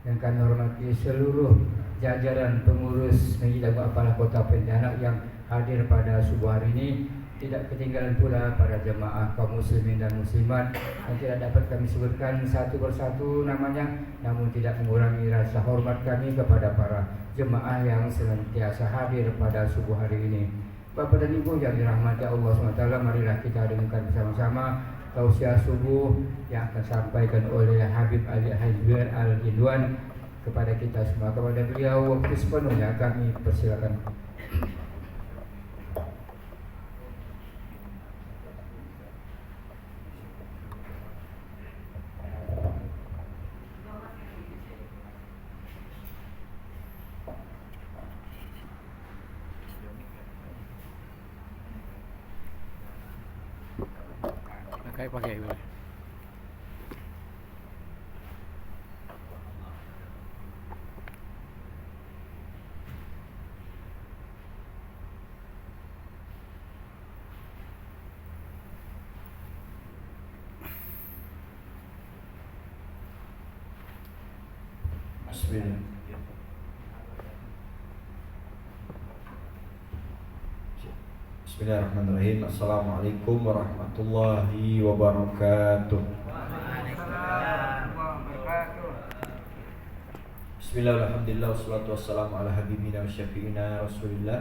Yang kami hormati seluruh jajaran pengurus Masjid Agung Al-Falah Kota Pontianak yang hadir pada subuh hari ini. Tidak ketinggalan pula para jemaah kaum muslimin dan muslimat yang tidak dapat kami sebutkan satu persatu namanya, namun tidak mengurangi rasa hormat kami kepada para jemaah yang senantiasa hadir pada subuh hari ini. Bapak dan Ibu yang dirahmati Allah SWT, marilah kita dengarkan bersama-sama tausiah subuh yang akan disampaikan oleh Habib Ali Hajbir Al-Hindwan kepada kita semua. Kepada beliau waktu sepenuhnya kami persilakan. Pakai boleh. Bismillah. Bismillahirrahmanirrahim. Assalamualaikum warahmatullahi wabarakatuh. Bismillah, alhamdulillah, wassalatu wassalamu ala habibina wa syafi'ina rasulillah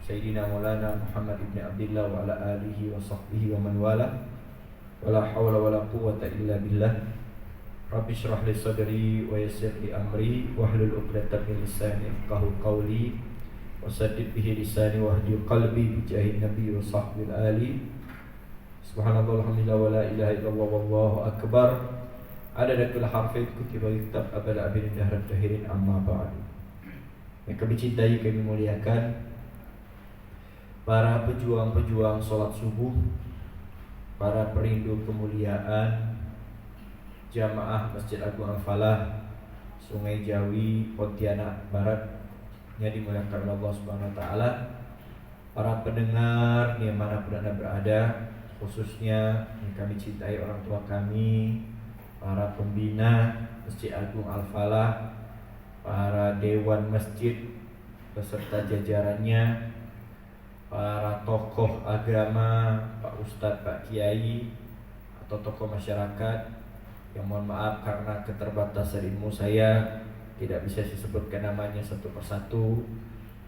Sayyidina Maulana Muhammad ibn Abdillah wa ala alihi wa sahbihi wa man wala wa la hawla wa la quwwata illa billah. Rabbi syrah li sadri wa yassir li amri wahlul 'uqdatam min lisani yafqahu qawli wasaddid bihi lisani wahdi qalbi bijahi nabi wa sahbil ali. Subhanallah alhamdulillah wa la ilaha illallah wallahu akbar. Adada kulli harfin kutiba kitab abada abin dahrat dahirin amma ba'd. Yang kami cintai, kami muliakan para pejuang-pejuang salat subuh, para perindu kemuliaan jamaah Masjid Agung Al-Falah Sungai Jawi Pontianak Barat yang dimuliakan Allah Subhanahu wa taala, para pendengar dimanapun Anda berada, khususnya yang kami cintai orang tua kami, para pembina Masjid Agung Al-Falah, para dewan masjid beserta jajarannya, para tokoh agama, Pak Ustadz, Pak Kiai, atau tokoh masyarakat yang mohon maaf karena keterbatasan ilmu saya tidak bisa disebutkan namanya satu persatu,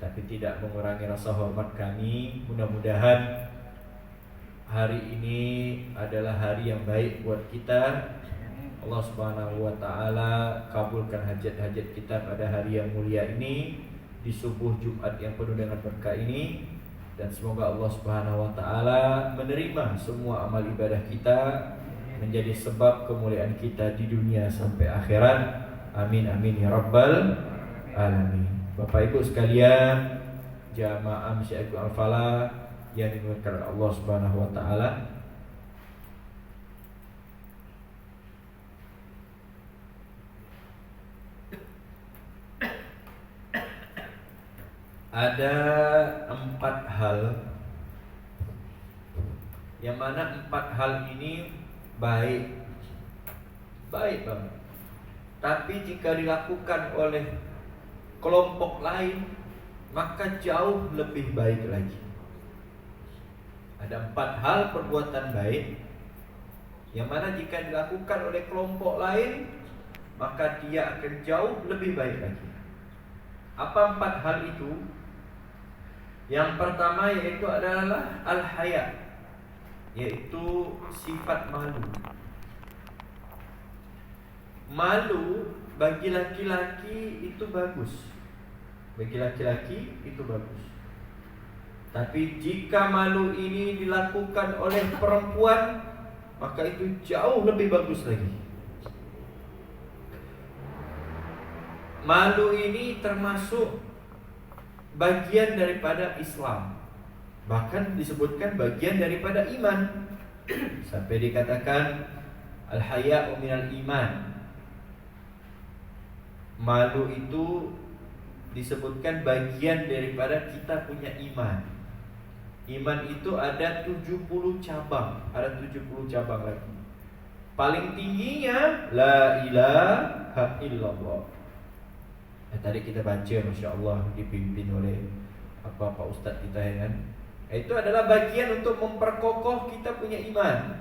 tapi tidak mengurangi rasa hormat kami. Mudah-mudahan hari ini adalah hari yang baik buat kita. Allah Subhanahu wa taala kabulkan hajat-hajat kita pada hari yang mulia ini, di subuh Jumat yang penuh dengan berkah ini, dan semoga Allah Subhanahu wa taala menerima semua amal ibadah kita, menjadi sebab kemuliaan kita di dunia sampai akhirat. Amin amin ya rabbal alamin. Bapak Ibu sekalian, jamaah Masjid Agung Al-Falah yang dimuliakan Allah Subhanahu wa taala, ada 4 hal yang mana 4 hal ini baik banget, tapi jika dilakukan oleh kelompok lain maka jauh lebih baik lagi. Ada 4 hal perbuatan baik yang mana jika dilakukan oleh kelompok lain maka dia akan jauh lebih baik lagi. Apa 4 hal itu? Yang pertama yaitu adalah al-haya, yaitu sifat malu. Malu bagi laki-laki itu bagus. Bagi laki-laki itu bagus. Tapi jika malu ini dilakukan oleh perempuan, maka itu jauh lebih bagus lagi. Malu ini termasuk bagian daripada Islam, bahkan disebutkan bagian daripada iman. Sampai dikatakan al-haya'u minal iman. Malu itu disebutkan bagian daripada kita punya iman. Iman itu ada 70 cabang, ada 70 cabang lagi. paling tingginya la ilaha illallah. Tadi kita baca, Masya Allah, dipimpin oleh Pak Ustadz kita ya kan. Itu adalah bagian untuk memperkokoh kita punya iman,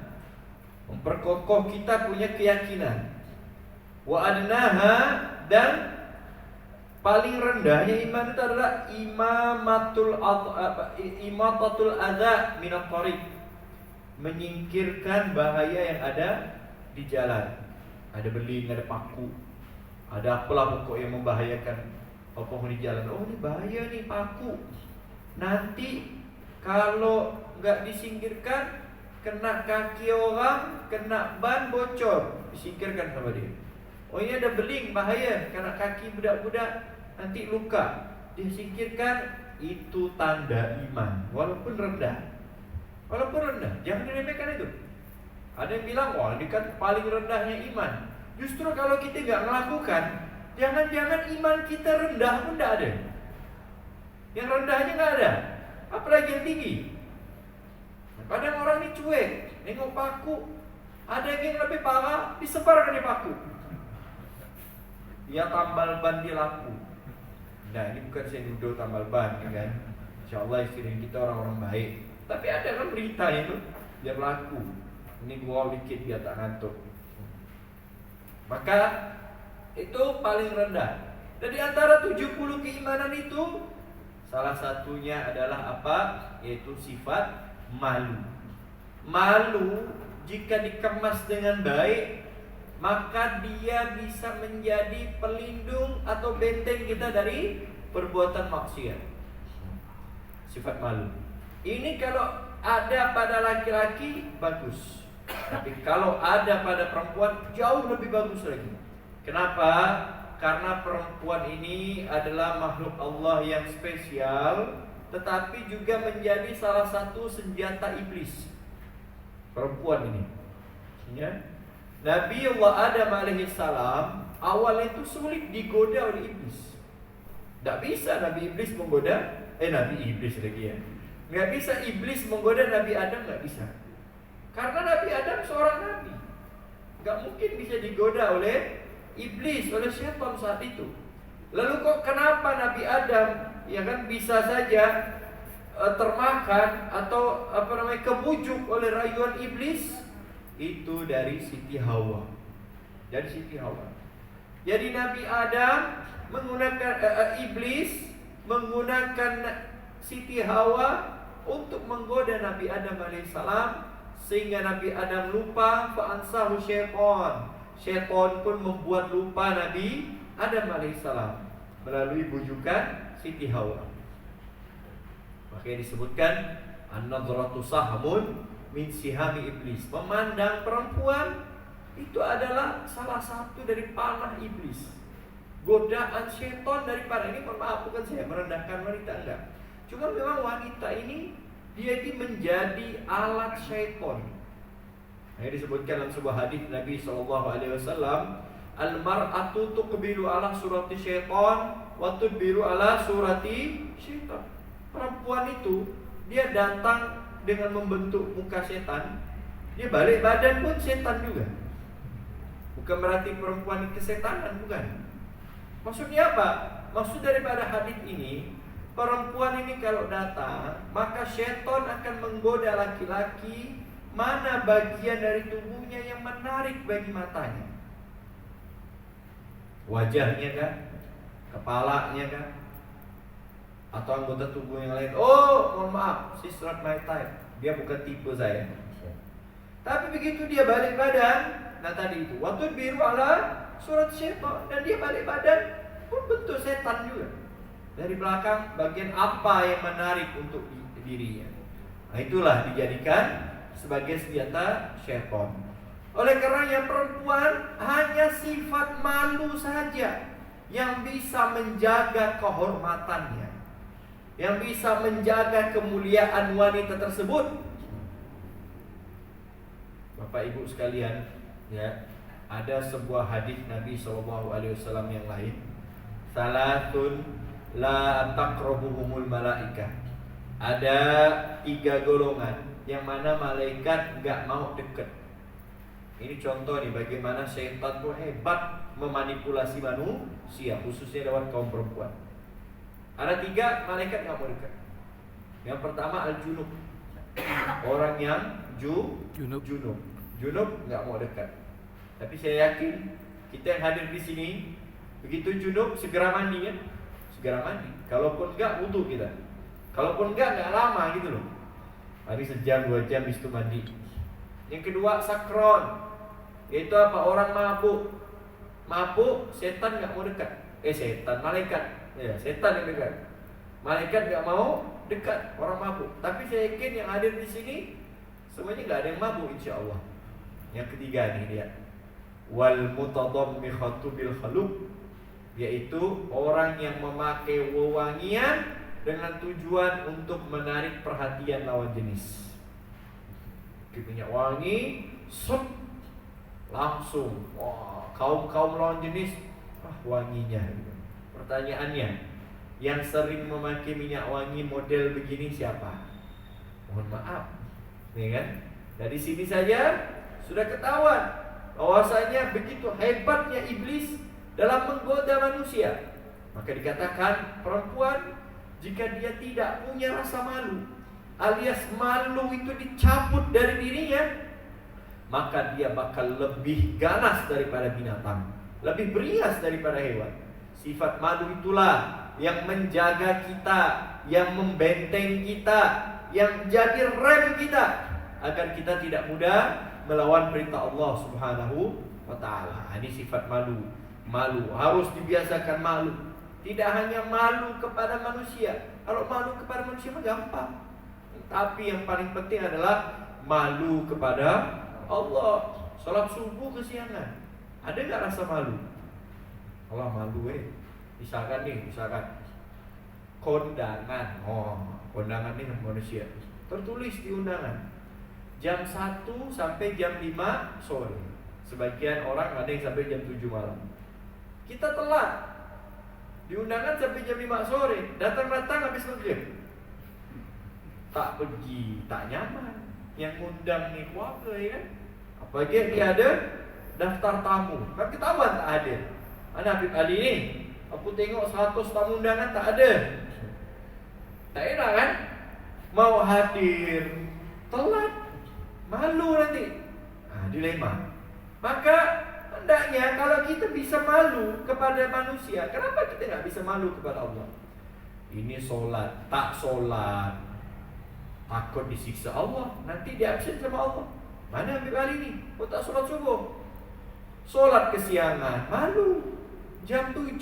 memperkokoh kita punya keyakinan. Wa adnaha, dan paling rendahnya iman itu adalah imatatul adza minat thariq, menyingkirkan bahaya yang ada di jalan. Ada beling, ada paku, ada apalah pokok yang membahayakan pohon di jalan. Oh, ini bahaya nih, paku. Nanti kalau nggak disingkirkan, kena kaki orang, kena ban, bocor. Disingkirkan sama dia. Oh, ini ada beling, bahaya, kena kaki budak-budak, nanti luka. Disingkirkan, itu tanda iman. Walaupun rendah, jangan diremehkan itu. Ada yang bilang, wah ini kan paling rendahnya iman. Justru kalau kita nggak melakukan, jangan-jangan iman kita rendah pun tidak ada. Yang rendahnya nggak ada, apalagi yang tinggi. Kadang orang ini cuek, nengok paku. Ada yang lebih parah, disebarkan di paku. Dia tambal ban di lampu. Nah, ini bukan saya duduk tambal ban, ya kan? Insya Allah istri kita orang-orang baik. Tapi ada kan berita itu, dia berlaku. Ini gua dikit biar tak ngantuk. Maka itu paling rendah. Dan di antara 70 keimanan itu, salah satunya adalah apa? Yaitu sifat malu. Malu jika dikemas dengan baik, maka dia bisa menjadi pelindung atau benteng kita dari perbuatan maksiat. Sifat malu ini kalau ada pada laki-laki bagus, tapi kalau ada pada perempuan jauh lebih bagus lagi. Kenapa? Karena perempuan ini adalah makhluk Allah yang spesial, tetapi juga menjadi salah satu senjata iblis. Perempuan ini, ya. Nabi Allah Adam alaihissalam awalnya itu sulit digoda oleh iblis. Tidak bisa Nabi Iblis menggoda, Nabi Iblis lagi ya. Nggak bisa iblis menggoda Nabi Adam, nggak bisa. Karena Nabi Adam seorang nabi, nggak mungkin bisa digoda oleh iblis, oleh syaitan saat itu. Lalu kok kenapa Nabi Adam ya kan bisa saja termakan atau kebujuk oleh rayuan iblis? Itu dari Siti Hawa. Dari Siti Hawa. Jadi Nabi Adam menggunakan iblis menggunakan Siti Hawa untuk menggoda Nabi Adam alaihissalam, sehingga Nabi Adam lupa, fa'ansahu syaitan. Syaitan pun membuat lupa Nabi Adam alaihissalam melalui bujukan Siti Hawa. Makanya disebutkan an-nadratu sahmun min sihami iblis. Memandang perempuan itu adalah salah satu dari panah iblis. Godaan syaitan dari panah ini, mohon maaf, bukan saya merendahkan wanita, enggak. Cuma memang wanita ini dia ini menjadi alat syaitan. Ini disebutkan dalam sebuah hadis Nabi SAW, al-mar'atu tuqbilu ala surati syaitan wa tudbiru ala surati syaitan. Perempuan itu dia datang dengan membentuk muka setan, dia balik badan pun setan juga. Bukan berarti perempuan ini kesetanan, bukan. Maksudnya apa? Maksud daripada hadis ini, perempuan ini kalau datang, maka syaitan akan menggoda laki-laki mana bagian dari tubuhnya yang menarik bagi matanya. Wajahnya kan? Kepalanya kan? Atau anggota tubuh yang lain. Oh, mohon maaf, she's not my type. Dia bukan tipe saya. Tapi begitu dia balik badan, nah tadi itu waktu biru ala surat syaitan, dan dia balik badan pun bentuk setan juga. Dari belakang bagian apa yang menarik untuk dirinya. Nah, itulah dijadikan sebagai senjata syaitan. Oleh karenanya perempuan hanya sifat malu saja yang bisa menjaga kehormatannya, yang bisa menjaga kemuliaan wanita tersebut. Bapak Ibu sekalian, ya, ada sebuah hadis Nabi SAW yang lain. Salatun la taqrabuhumul malaikah. Ada 3 golongan yang mana malaikat enggak mau dekat. Ini contoh nih bagaimana setan tuh hebat memanipulasi manusia, khususnya lewat kaum perempuan. Ada 3 malaikat nggak mau dekat. Yang pertama al-junub, orang yang junub nggak mau dekat. Tapi saya yakin kita yang hadir di sini begitu junub segera mandi kan? Segera mandi. Kalaupun enggak wudu kita. Kalaupun enggak lama gitu loh. Mandi sejam 2 jam habis itu mandi. Yang kedua sakron, yaitu apa? Orang mabuk. Mabuk, setan nggak mau dekat. Malaikat. Ya, setan yang dekat. Malaikat nggak mau dekat orang mabuk. Tapi saya yakin yang hadir di sini semuanya nggak ada yang mabuk insya Allah. Yang ketiga nih dia, wal mutadammihatu bil khaluq, yaitu orang yang memakai wewangian dengan tujuan untuk menarik perhatian lawan jenis. Minyak wangi, langsung, kaum lawan jenis, wanginya. Pertanyaannya, yang sering memakai minyak wangi model begini siapa? Mohon maaf, nih kan? Dari sini saja sudah ketahuan bahwasanya begitu hebatnya iblis dalam menggoda manusia. Maka dikatakan perempuan jika dia tidak punya rasa malu, alias malu itu dicabut dari dirinya, maka dia bakal lebih ganas daripada binatang, lebih beringas daripada hewan. Sifat malu itulah yang menjaga kita, yang membenteng kita, yang jadi rem kita agar kita tidak mudah melawan perintah Allah Subhanahu wa ta'ala. Ini sifat malu. Malu harus dibiasakan malu. Tidak hanya malu kepada manusia. Kalau malu kepada manusia mah gampang. Tapi yang paling penting adalah malu kepada Allah. Salat subuh kesiangan, ada nggak rasa malu? Allah malu misalkan kondangan. Kondangan ini manusia. Tertulis di undangan jam 1 sampai jam 5 sore. Sebagian orang ada yang sampai jam 7 malam. Kita telat. Di undangan sampai jam 5 sore. Datang-datang habis maghrib. Tak pergi, tak nyaman. Yang ngundang nih keluarga ya kan. Apalagi dia ada daftar tamu. Kan ketahuan tak hadir. Mana Habib Ali ni? Aku tengok 100 tamu undangan tak ada. Tak enak kan? Mau hadir telat, malu nanti. Dilema. Maka hendaknya kalau kita bisa malu kepada manusia, kenapa kita nggak bisa malu kepada Allah? Ini solat, tak solat, takut disiksa Allah, nanti diabsen sama Allah. Mana Habib Ali ni? Tak solat subuh, solat kesiangan, malu. Jam 7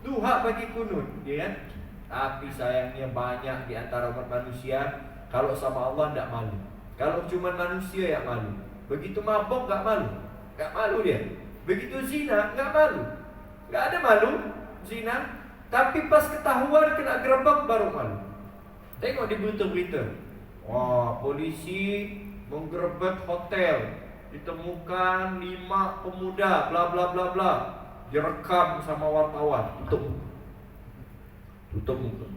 duha bagi kunut, ya kan? Tapi sayangnya banyak di antara umat manusia kalau sama Allah tidak malu. Kalau cuma manusia yang malu. Begitu mabok nggak malu, nggak malu dia. Begitu zina nggak malu, nggak ada malu zina. Tapi pas ketahuan kena gerebek baru malu. Tengok di berita-berita, polisi menggerebek hotel, ditemukan 5 pemuda, bla bla bla bla, direkam sama wartawan, tutup muka.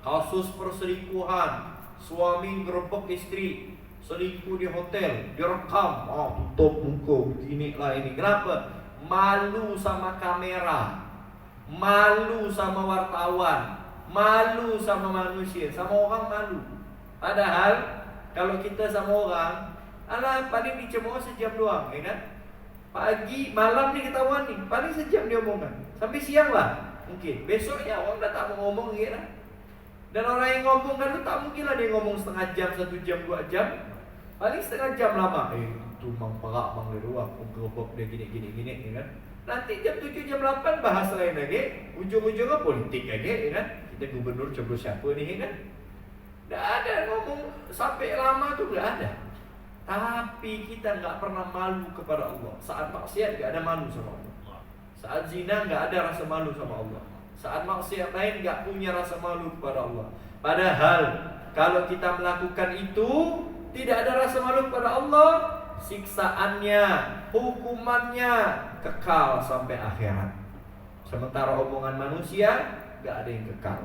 Kasus perselingkuhan, suami gerebek istri, selingkuh di hotel, direkam, tutup muka, begini lah ini. Kenapa? Malu sama kamera, malu sama wartawan, malu sama manusia, sama orang malu. Padahal kalau kita sama orang, paling dicemooh sejam doang, ya kan? Pagi, malam nih ketahuan nih, paling sejam dia omongan. Sampai siang lah, mungkin. Besoknya orang dah tak mau ngomong ya kan? Dan orang yang ngomong kan tu tak mungkin lah dia ngomong setengah jam, 1 jam, 2 jam. Paling setengah jam lama. Itu mang perak, mang leruak, gerobok dia gini, ya kan? Nanti jam 7, jam 8 bahas lain lagi. Ujung-ujungnya politik lagi, ya kan? Kita gubernur coblos siapa nih, ya kan? Tak ada ngomong sampai lama tu, tak ada. Tapi kita nggak pernah malu kepada Allah. Saat maksiat nggak ada malu sama Allah. Saat zina nggak ada rasa malu sama Allah. Saat maksiat lain nggak punya rasa malu kepada Allah. Padahal kalau kita melakukan itu tidak ada rasa malu kepada Allah, siksaannya, hukumannya kekal sampai akhirat. Sementara omongan manusia nggak ada yang kekal.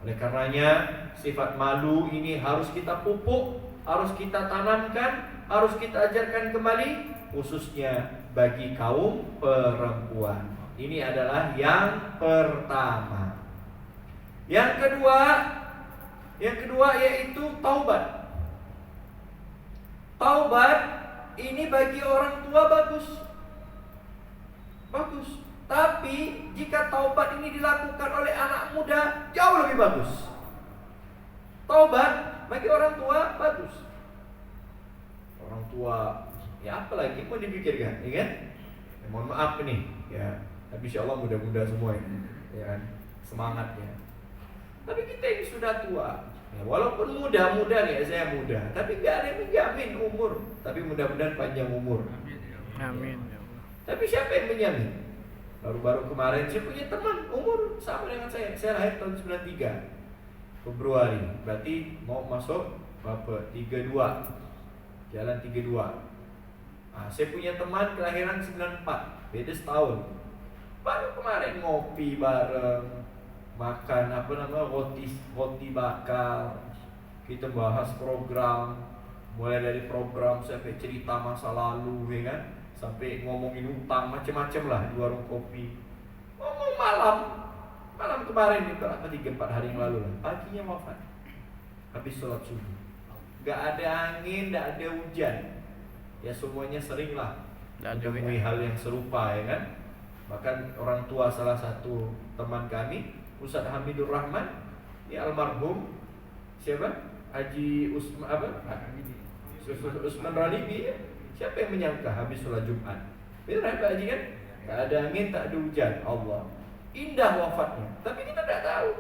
Oleh karenanya sifat malu ini harus kita pupuk, harus kita tanamkan harus kita ajarkan kembali, khususnya bagi kaum perempuan. Ini adalah yang pertama. Yang kedua yaitu taubat. Taubat ini bagi orang tua bagus. Tapi jika taubat ini dilakukan oleh anak muda, jauh lebih bagus. Taubat bagi orang tua bagus. Orang tua, ya apa lagi mau dipikirkan, ya kan? Mohon maaf nih, ya. Tapi insya Allah mudah-mudah semua ini, ya kan? Semangat ya. Tapi kita ini sudah tua, ya, walaupun muda-muda ya, saya muda, tapi gak ada yang menjamin umur. Tapi mudah-mudahan panjang umur. Amin. Tapi siapa yang menjamin? Baru-baru kemarin saya punya teman umur sama dengan saya. Saya lahir tahun 93 Februari. Berarti mau masuk berapa? 32. Jalan 32. Saya punya teman kelahiran 94, beda setahun. Baru kemarin ngopi bareng, makan roti bakar. Kita bahas program, mulai dari program sampai cerita masa lalu, ya kan? Sampai ngomongin utang macam-macam lah di warung kopi. Ngomong malam kemarin itu 3-4 hari yang lalu lah. Paginya wafat. Habis sholat subuh. Gak ada angin, gak ada hujan. Ya semuanya sering lah menemui hal yang serupa, ya kan? Bahkan orang tua salah satu teman kami, Ustaz Hamidur Rahman, ya almarhum siapa? Haji Usman Ralibi. Siapa yang menyangka habis sholat Jumat? Benar Pak Haji kan? Tak ada angin, tak ada hujan. Allah, indah wafatnya. Tapi kita tak tahu.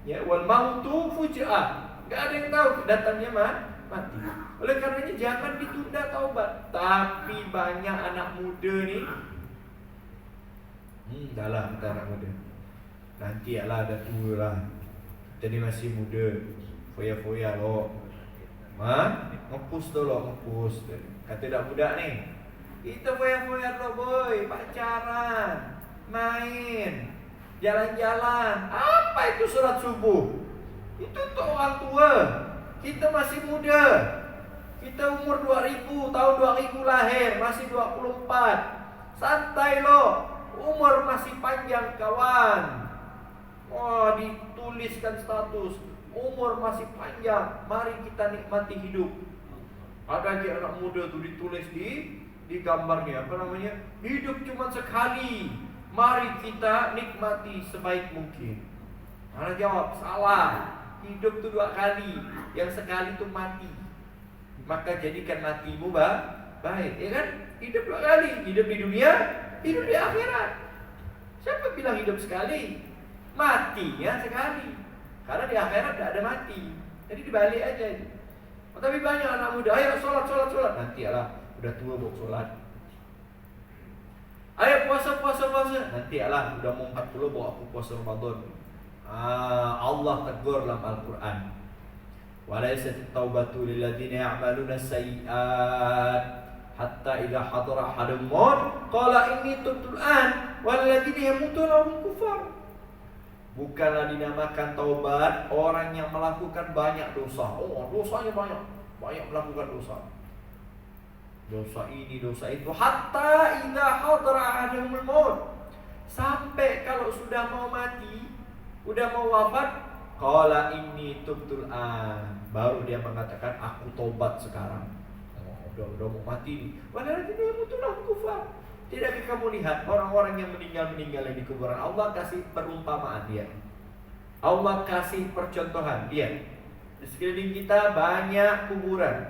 Ya, wal mautu fuja'ah. Gak ada yang tahu datangnya mati. Oleh karenanya jangan ditunda taubat. Tapi banyak anak muda nih. Dahlah kita anak muda. Nanti lah ada tua lah. Kita ni masih muda. Foya-foya loh. Ngepus tu loh, ngepus. Kata budak ni, kita foya-foya loh boy, pacaran, main, jalan-jalan. Apa itu sholat subuh? Itu untuk orang tua. Kita masih muda. Kita umur 2000, tahun 2000 lahir, masih 24. Santai loh, umur masih panjang kawan. Wah, dituliskan status, umur masih panjang, mari kita nikmati hidup. Ada aja anak muda tuh ditulis di gambarnya, apa namanya? Hidup cuma sekali, mari kita nikmati sebaik mungkin. Anak jawab, salah. Hidup tuh 2 kali, yang sekali tuh mati. Maka jadikan matimu baik, ya kan? Hidup 2 kali, hidup di dunia, hidup di akhirat. Siapa bilang hidup sekali? Matinya sekali. Karena di akhirat tidak ada mati. Jadi dibalik aja. Tapi banyak anak muda, ayo sholat. Nanti lah, udah tua mau sholat. Ayo puasa. Nanti lah, udah mau 40 mau aku puasa Ramadan. Allah tegur dalam Al-Quran. Walaysat taubatu lilladzina ya'maluna sayyi'at hatta idza hadara ahaduhum maut qala inni tubtu al-an walladzina yamutuna hum kufar. Bukanlah dinamakan taubat orang yang melakukan banyak dosa. Oh, dosanya banyak melakukan dosa. Dosa ini, dosa itu. Hatta idza hadara ahaduhumul maut. Sampai kalau sudah mau mati, udah mau wafat, qala inni tubtul an. Baru dia mengatakan aku tobat sekarang. Oh, udah mau mati. Padahal dia mutullah kufar. Tidakkah kamu lihat orang-orang yang meninggal di kuburan? Allah kasih perumpamaan dia. Allah kasih percontohan dia. Di sekeliling kita banyak kuburan.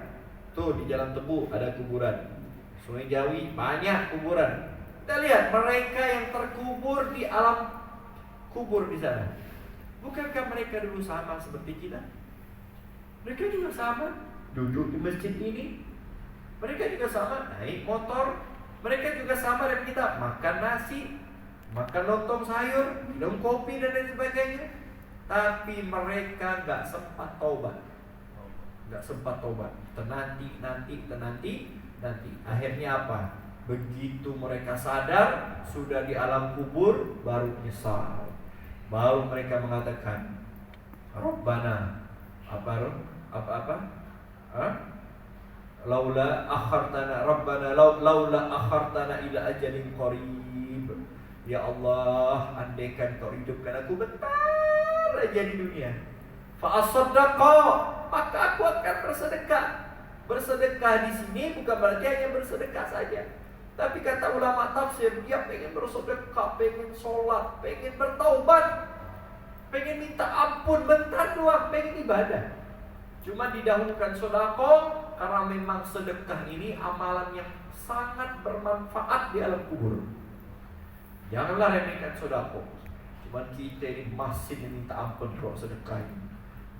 Tuh di Jalan Tebu ada kuburan. Sungai Jawi banyak kuburan. Kita lihat mereka yang terkubur di alam kubur di sana. Bukankah mereka dulu sama seperti kita? Mereka juga sama duduk di masjid ini. Mereka juga sama naik motor. Mereka juga sama dengan kita, makan nasi, makan lontong sayur, minum kopi dan lain sebagainya. Tapi mereka gak sempat taubat. Tenanti. Akhirnya apa? Begitu mereka sadar sudah di alam kubur, baru nyesal. Baru mereka mengatakan, Rabbana laula akhartana rabbana laula akhartana ila ajalin qarib. Ya Allah, andaikan kau hidupkan aku bentar aja di dunia, fa asaddaqa, maka aku akan bersedekah. Bersedekah di sini bukan berarti hanya bersedekah saja, tapi kata ulama tafsir, dia pengen bersedekah, pengen sholat, pengen bertaubat, pengen minta ampun bentar doang, pengen ibadah. Cuma didahulukan sedekah karena memang sedekah ini amalan yang sangat bermanfaat di alam kubur. Janganlah remehkan sedekah. Cuma kita ini masih meminta ampun kalau sedekah ini.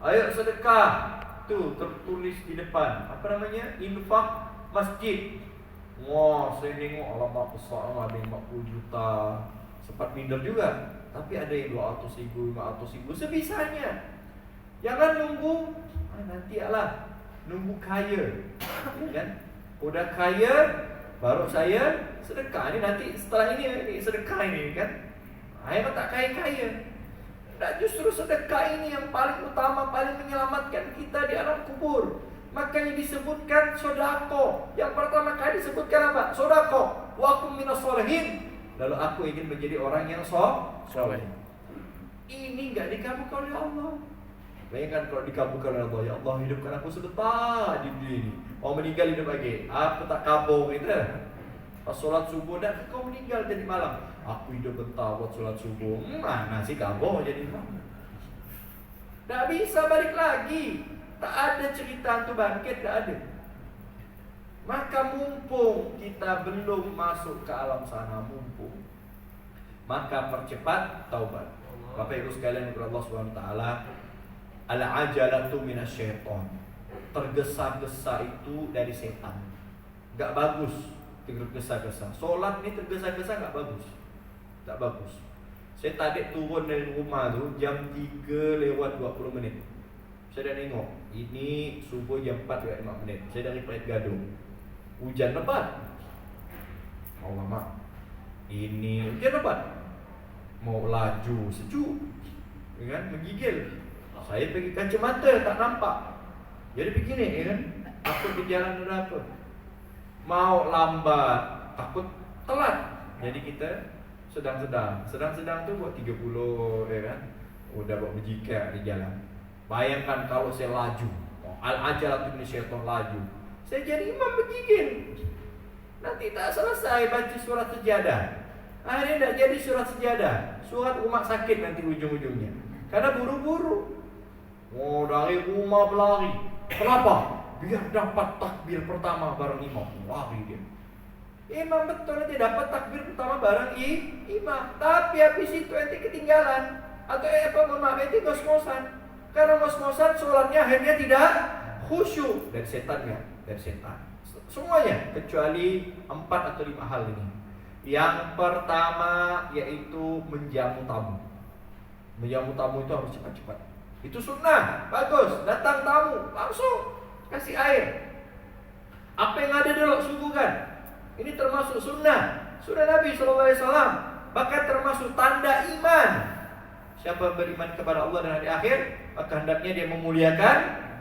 Ayo sedekah. Tuh tertulis di depan. Apa namanya? Infak masjid. Wah, saya nengok alamak besar, ada yang 50 juta. Sempat minder juga. Tapi ada yang 200 ribu, 500 ribu, sebisanya. Jangan nunggu nanti lah, nunggu kaya, kan? Udah kaya baru saya sedekah. Ini nanti setelah ini sedekah ini, kan? Ayo tak kaya-kaya. Nah, justru sedekah ini yang paling utama, paling menyelamatkan kita di alam kubur. Makanya disebutkan sodako. Yang pertama kali disebutkan apa? Sodako. Wa kum minas sholihin. Lalu aku ingin menjadi orang yang soleh. Ini enggak dikabulkan oleh Allah. Bayangkan kalau dikabulkan oleh Allah, ya Allah hidupkan aku sebentar di dunia ini. Oh meninggal hidup lagi, aku tak kabur gitu. Pas sholat subuh dah kau meninggal jadi malam. Aku hidup bentar buat sholat subuh. Mana sih kabur jadi malam? Tak bisa balik lagi. Tak ada cerita tu bangkit, tak ada. Maka mumpung kita belum masuk ke alam sana, mumpung, maka percepat taubat. Bapak Ibu sekalian kepada Allah SWT, al-ajalatu minasyaiton. Tergesa-gesa itu dari setan. Gak bagus tergesa-gesa. Solat ni tergesa-gesa gak bagus. Tak bagus. Saya tadi turun dari rumah tu jam 3 lewat 20 menit. Saya dah tengok, ini subuh jam 4 lewat 5 menit. Saya dari Perut Gadung. Hujan lebat. Allah mak. Ini hujan lebat. Mau laju sejuk, kan? Menggigil. Saya pergi kacamata tak nampak. Jadi begini, kan? Takut di jalan ada apa? Mau lambat, takut telat. Jadi kita sedang-sedang tu buat 30, ya kan? Udah buat berjikak di jalan. Bayangkan kalau saya laju. Al-ajalatu minasyaiton, laju. Saya jadi imam bergigil. Nanti tak selesai baca surat sejadah. Akhirnya tak jadi surat sejadah. Surat rumah sakit nanti ujung-ujungnya. Karena buru-buru. Oh, dari rumah berlari. Kenapa? Biar dapat takbir pertama bareng imam. Lari dia. Imam betul aja dapat takbir pertama bareng imam. Tapi habis itu nanti ketinggalan. Atau nanti ngos-ngosan. Karena ngos-ngosan sholatnya akhirnya tidak khusyuk. Dan setannya. Dan setan. Semuanya kecuali 4 atau 5 hal ini. Yang pertama yaitu menjamu tamu. Menjamu tamu itu harus cepat-cepat. Itu sunnah, bagus. Datang tamu, langsung kasih air. Apa yang ada dulu suguhkan. Ini termasuk sunnah. Sunnah Nabi SAW. Bahkan termasuk tanda iman. Siapa beriman kepada Allah dan hari akhir, maka hendaknya dia memuliakan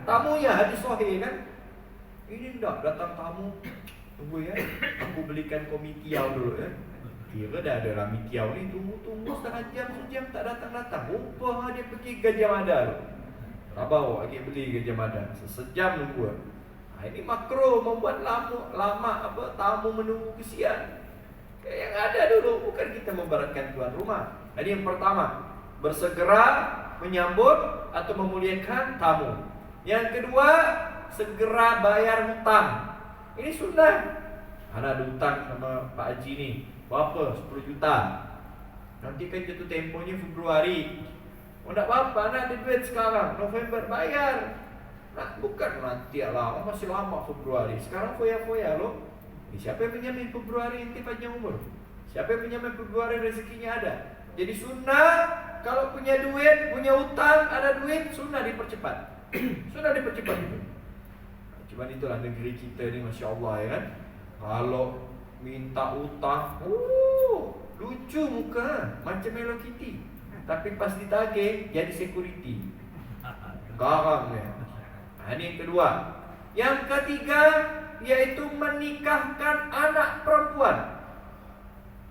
tamunya. Hadis sahih, kan? Ini enggak datang tamu, tunggu ya, aku belikan kau mitiau dulu ya. Kira dah ada lah mitiau ni, tunggu setengah jam, sejam tak datang-datang. Rupa dia pergi Gajah Mada tu. Tak bawa lagi beli Gajah Mada, sejam nunggu. Ini makro membuat lama tamu menunggu kesian. Kayak yang ada dulu, bukan kita membaratkan tuan rumah. Jadi yang pertama, bersegera menyambut atau memuliakan tamu. Yang kedua, segera bayar hutang. Ini sunnah. Ada hutang sama Pak Haji ni. Berapa? 10 juta. Nanti kan jatuh tempohnya Februari. Oh tak apa-apa, nak ada duit sekarang, November bayar. Nah, bukan nanti lah, masih lama Februari. Sekarang foya-foya loh. Siapa yang pinjamin Februari nanti panjang umur? Siapa yang pinjamin Februari rezekinya ada? Jadi sunnah, kalau punya duit, punya hutang, ada duit, sunnah dipercepat. Sunnah dipercepat itu. Cuman itulah negeri kita ni, Masya Allah ya kan. Kalau minta utang, lucu muka, macam Hello Kitty. Tapi pas ditagih, jadi security. Garang ya. Ini yang kedua. Yang ketiga, yaitu menikahkan anak perempuan.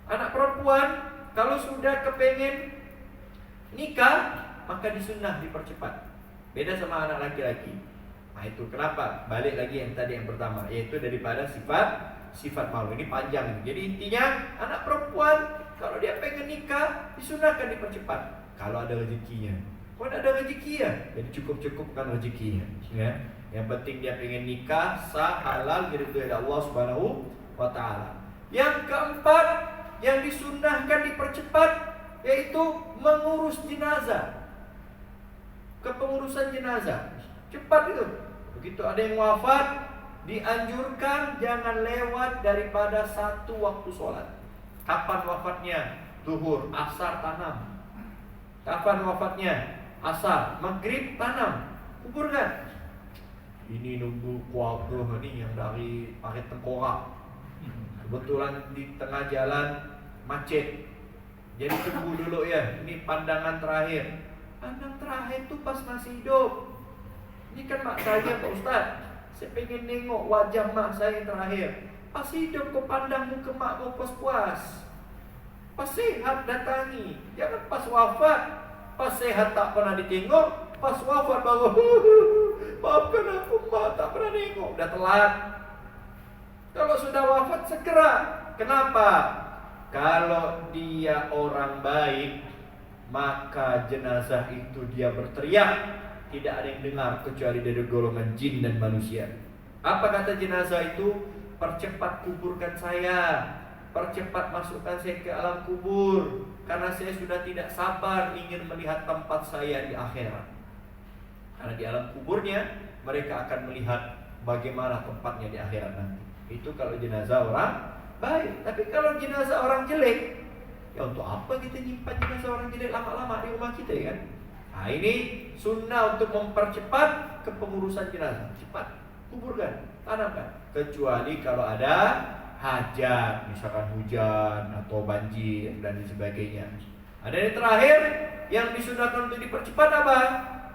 Anak perempuan kalau sudah kepengen nikah, maka disunnah dipercepat. Beda sama anak laki-laki. Nah itu kenapa? Balik lagi yang tadi yang pertama, yaitu daripada sifat malu. Ini panjang. Jadi intinya anak perempuan kalau dia pengen nikah, disunnahkan dipercepat. Kalau ada rezekinya. Kalau ada rezeki ya, jadi cukup-cukupkan rezekinya. Ya. Yang penting dia pengen nikah sah, halal, diridhoi Allah Subhanahu wa taala. Yang keempat, yang disunnahkan dipercepat yaitu mengurus jenazah. Kepengurusan jenazah cepat itu. Begitu ada yang wafat, dianjurkan jangan lewat daripada 1 waktu sholat. Kapan wafatnya? Zuhur, asar, tanam. Kapan wafatnya? Asar, maghrib, tanam. Kuburkan. Ini nunggu keluarga nih yang dari pakai tengkorak. Kebetulan di tengah jalan macet. Jadi tunggu dulu ya. Ini pandangan terakhir. Pandang terakhir tuh pas masih hidup. Ini kan mak saya Pak Ustaz. Saya pengen nengok wajah mak saya yang terakhir. Pas hidup kau pandang muka mak kau puas-puas. Pas sehat datangi. Jangan pas wafat. Pas sehat tak pernah ditengok. Pas wafat baru maafkan aku mak, tak pernah nengok. Udah telat. Kalau sudah wafat segera. Kenapa? Kalau dia orang baik, maka jenazah itu dia berteriak, tidak ada yang dengar kecuali dari golongan jin dan manusia. Apa kata jenazah itu? Percepat kuburkan saya, percepat masukkan saya ke alam kubur, karena saya sudah tidak sabar ingin melihat tempat saya di akhirat. Karena di alam kuburnya mereka akan melihat bagaimana tempatnya di akhirat nanti. Itu kalau jenazah orang baik. Tapi kalau jenazah orang jelek, ya untuk apa kita nyimpan jenazah orang jelek lama-lama di rumah kita ya kan? Nah ini sunnah untuk mempercepat kepengurusan jenazah. Cepat kuburkan, tanamkan. Kecuali kalau ada hajat, misalkan hujan atau banjir dan sebagainya. Ada yang terakhir yang disunahkan untuk dipercepat apa?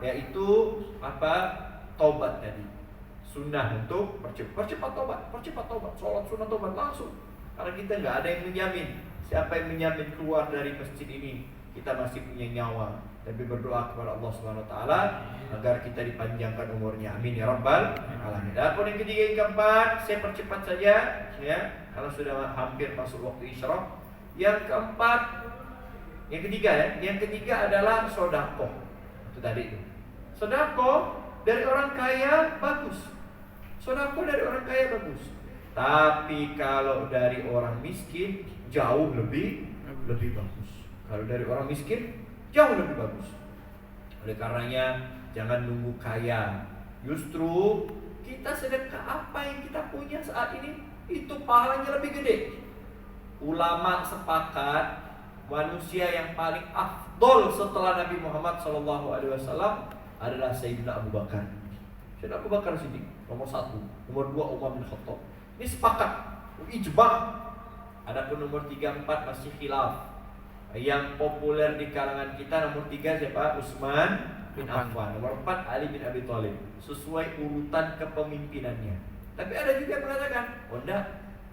Yaitu apa? Taubat tadi. Sunnah untuk percepat taubat, sholat sunnah taubat langsung. Karena kita nggak ada yang menjamin. Siapa yang menjamin keluar dari masjid ini? Kita masih punya nyawa. Tapi berdoa kepada Allah Subhanahu Wa Taala agar kita dipanjangkan umurnya. Amin ya Rabbal Alamin. Dan yang ketiga, yang keempat, saya percepat saja, ya, karena sudah hampir masuk waktu isyraq. Yang keempat, yang ketiga ya, yang ketiga adalah sedekah. Itu tadi itu. Sedekah dari orang kaya bagus. Sedekah dari orang kaya bagus. Tapi kalau dari orang miskin jauh lebih bagus. Kalau dari orang miskin jauh lebih bagus. Oleh karenanya jangan nunggu kaya. Justru kita sedekah apa yang kita punya saat ini, itu pahalanya lebih gede. Ulama sepakat manusia yang paling afdol setelah Nabi Muhammad SAW adalah Sayyidina Abu Bakar. Sayyidina Abu Bakar Siddiq nomor 1, nomor 2 Umar bin Khattab. Ini sepakat, ijma'. Adapun nomor 3, 4 masih khilaf. Yang populer di kalangan kita nomor 3 siapa? Utsman bin Affan. Nomor 4 Ali bin Abi Thalib. Sesuai urutan kepemimpinannya. Tapi ada juga yang mengatakan, oh enggak,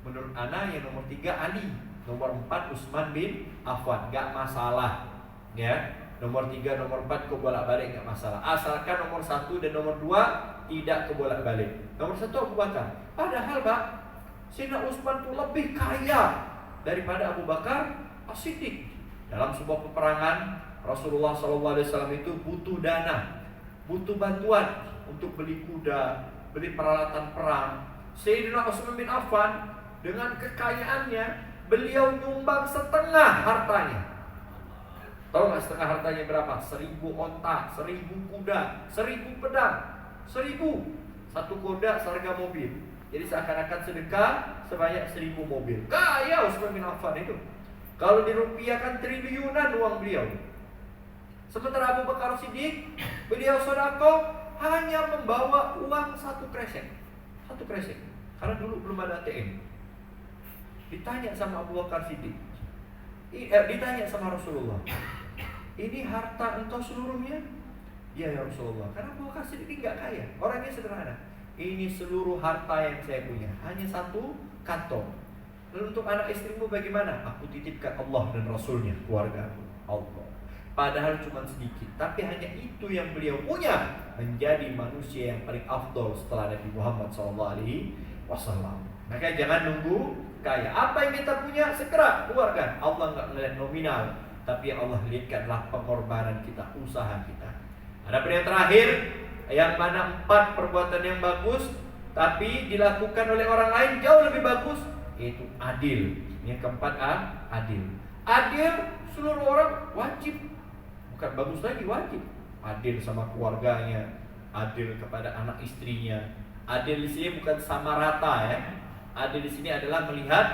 menurut ana yang nomor 3 Ali, nomor 4 Utsman bin Affan. Enggak masalah. Ya. Nomor 3, nomor 4 kebolak-balik enggak masalah. Asalkan nomor 1 dan nomor 2 tidak kebolak-balik. Nomor 1 Abu Bakar. Padahal Pak, Sayyidina Utsman itu lebih kaya daripada Abu Bakar As-Siddiq. Dalam sebuah peperangan, Rasulullah SAW itu butuh dana, butuh bantuan untuk beli kuda, beli peralatan perang. Sayyidina Utsman bin Affan dengan kekayaannya, beliau nyumbang setengah hartanya. Tahu nggak setengah hartanya berapa? 1000 onta, 1000 kuda, 1000 pedang, 1000. Satu kuda seharga mobil. Jadi seakan-akan sedekah sebanyak 1000 mobil. Kaya Utsman bin Affan itu. Kalau dirupiahkan triliunan uang beliau. Sementara Abu Bakar Siddiq, beliau sedekah hanya membawa uang 1 kresek. 1 kresek. Karena dulu belum ada ATM. Ditanya sama Abu Bakar Siddiq. Ditanya sama Rasulullah. Ini harta engkau seluruhnya? Iya ya Rasulullah. Karena Abu Bakar Siddiq enggak kaya, orangnya sederhana. ini seluruh harta yang saya punya, hanya satu kantong. Lalu untuk anak istrimu bagaimana? Aku titipkan Allah dan Rasulnya, keluarga Allah. Padahal cuma sedikit, tapi hanya itu yang beliau punya, menjadi manusia yang paling afdol setelah Nabi Muhammad SAW. Maka jangan nunggu kaya. Apa yang kita punya segera keluarkan. Allah nggak melihat nominal, tapi yang Allah lihatkanlah pengorbanan kita, usaha kita. Ada yang terakhir, yang mana 4 perbuatan yang bagus, tapi dilakukan oleh orang lain jauh lebih bagus, yaitu adil. Yang keempat, adil. Adil seluruh orang wajib, bukan bagus lagi, wajib. Adil sama keluarganya, adil kepada anak istrinya. Adil di sini bukan sama rata ya. Adil di sini adalah melihat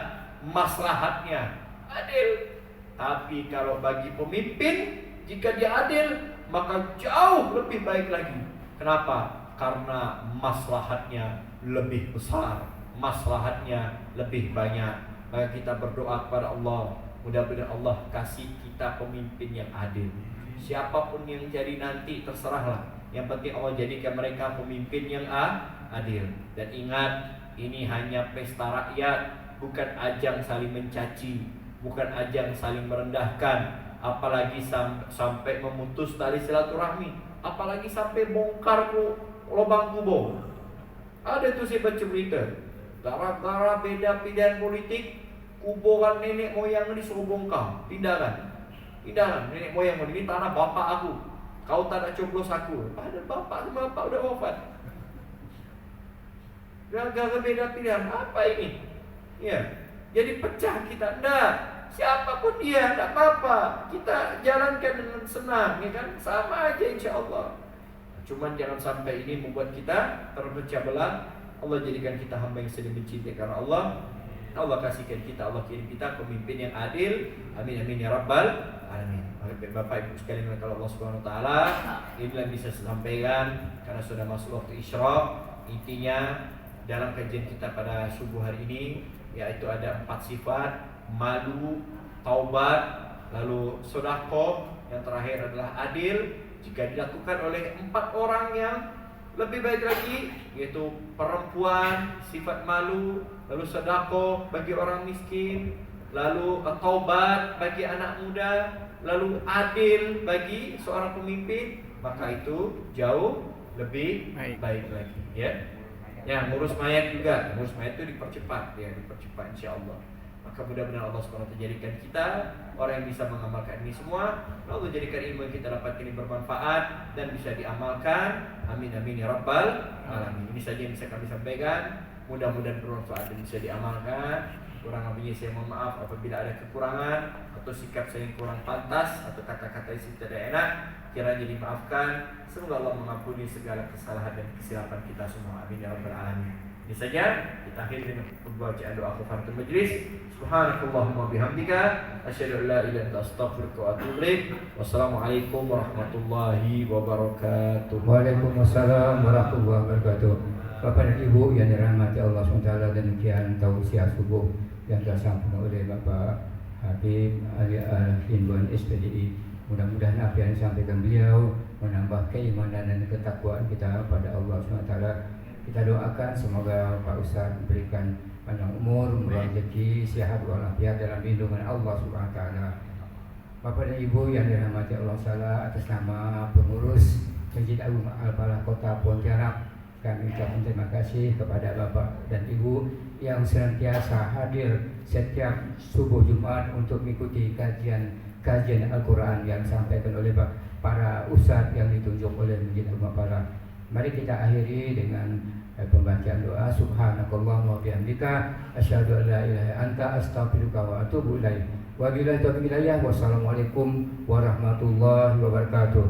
maslahatnya. Adil. Tapi kalau bagi pemimpin, jika dia adil, maka jauh lebih baik lagi. Kenapa? Karena maslahatnya lebih besar, maslahatnya lebih banyak. Maka kita berdoa kepada Allah, mudah-mudahan Allah kasih kita pemimpin yang adil. Siapapun yang jadi nanti terserahlah. Yang penting Allah jadikan mereka pemimpin yang adil. Dan ingat, ini hanya pesta rakyat, bukan ajang saling mencaci, bukan ajang saling merendahkan, apalagi sampai memutus tali silaturahmi, apalagi sampai bongkar lubang kubur. Ada tuh saya baca berita, gara-gara beda pilihan politik, kuburan nenek moyang disuruh bongkar, pindahkan nenek moyang ini tanah bapak aku, kau tak nak coblos aku. Padahal bapak udah wafat. Gara-gara beda pilihan, apa ini? Ya, jadi pecah kita. Enggak, siapapun dia, enggak apa-apa. Kita jalankan dengan senang, ya kan? Sama aja insya Allah. Cuman jangan sampai ini membuat kita terpecah belah. Allah jadikan kita hamba yang saling mencintai karena Allah. Allah kasihkan kita, Allah kirim kita pemimpin yang adil. Amin amin ya rabbal alamin. Bapak Ibu sekalian, kalau Allah Subhanahu wa taala, inilah bisa saya sampaikan karena sudah masuk waktu isyraq. Intinya dalam kajian kita pada subuh hari ini, yaitu ada 4 sifat: malu, taubat, lalu sedekah, yang terakhir adalah adil. Jika dilakukan oleh 4 orang yang lebih baik lagi, yaitu perempuan, sifat malu, lalu sedekah bagi orang miskin, lalu taubat bagi anak muda, lalu adil bagi seorang pemimpin, maka itu jauh lebih baik lagi, ya. Ya, ngurus mayat juga, ngurus mayat itu dipercepat, ya, dipercepat insya Allah. Maka mudah-mudahan Allah SWT jadikan kita orang yang bisa mengamalkan ini semua. Allah jadikan ilmu yang kita dapatkan ini bermanfaat dan bisa diamalkan. Amin amin ya rabbal alamin. Ini saja yang bisa kami sampaikan. Mudah-mudahan bermanfaat dan bisa diamalkan. Kurang lebihnya saya mohon maaf apabila ada kekurangan atau sikap saya yang kurang pantas atau kata-kata yang tidak enak, kiranya dimaafkan. Semoga Allah mengampuni segala kesalahan dan kesilapan kita semua. Amin ya rabbal alamin. Ini saja kita akhiri dengan pembacaan doa kafaratul majlis. Subhanakallahumma bihamdika asyhadu an la ilaha illa anta astaghfiruka wa atubu ilaik. Wassalamualaikum warahmatullahi wabarakatuh. Waalaikumsalam warahmatullahi wabarakatuh. Bapak dan Ibu yang dirahmati Allah SWT, demikian tausiah subuh yang telah disampaikan oleh Bapak Habib Ali Al-Hindwan SPDI. Mudah-mudahan apa yang disampaikan beliau menambah keimanan dan ketakwaan kita pada Allah SWT. Kita doakan semoga Pak Ustaz memberikan panjang umur, rezeki, sehat walafiat dalam lindungan Allah SWT. Bapak dan Ibu yang dirahmati Allah SWT, atas nama pengurus Masjid Agung Al-Falah Kota Pontianak, kami ucapkan terima kasih kepada Bapak dan Ibu yang senantiasa hadir setiap subuh Jumat untuk mengikuti kajian Al-Quran yang disampaikan oleh para ustadz yang ditunjuk oleh Masjid Agung Al-Falah. Mari kita akhiri dengan pembacaan doa. Subhanakallahumma wa bihamdika asyhadu an la ilaha illa anta astaghfiruka wa atubu ilaik. Wabillahi taufiq hidayah. Wassalamualaikum warahmatullahi wabarakatuh.